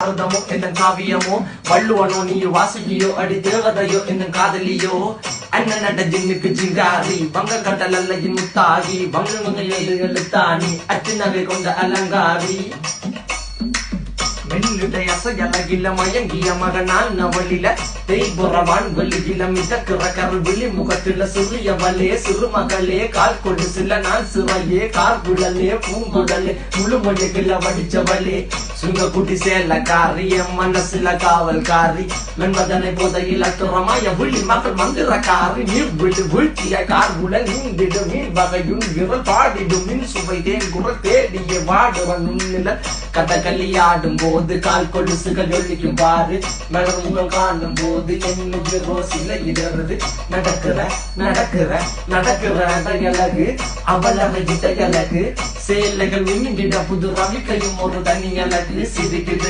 அர்த்தமோ என்ன காவியமோ வள்ளுவனோ நீ வாசுகியோ அடி தேவதையோ என்ன காதலியோ அண்ணன் நட ஜின்னுக்கு ஜிங்காரி வங்க கடல் அல்லையின் முத்தாகி வங்க எழுத்தாணி அச்சு நகை கொண்ட அலங்காரி வெள்ளுடைய அசையலகில மயங்கிய மகனான் நவளில தேய்புறவான் வெளியில மிதக்கிற கருவிழி முகத்தில சிறியவளே சிறுமகளே கால் கொண்டு சில நான் சிறையே கார்குழலே பூங்குடலே முழுமொழிகள வடிச்சவளே சுங்க குட்டி சேலக்காரி என் மனசுல காவல்காரி மென்பதனை போதையில் அத்துறமாய விழி மகள் மந்திரக்காரி நீர் விழி வீழ்த்திய கார்குழல் நீந்திடு மீன் வகையும் விரல் பாடிடும் மின் சுவை தேன் குரல் தேடிய வாடுவ நுண்ணில கதகளியாடும் போது கால் கொலுசுகள் ஒழிக்கும் பாரு மலர் முகம் காணும் போது என்னுக்கு ரோசில இடறது நடக்கிற நடக்கிற நடக்கிற அழகு அவளவை அழகு சேலைகள் மின்னிட புது ரவிக்கையும் ஒரு தனி அழகு சிரிக்குது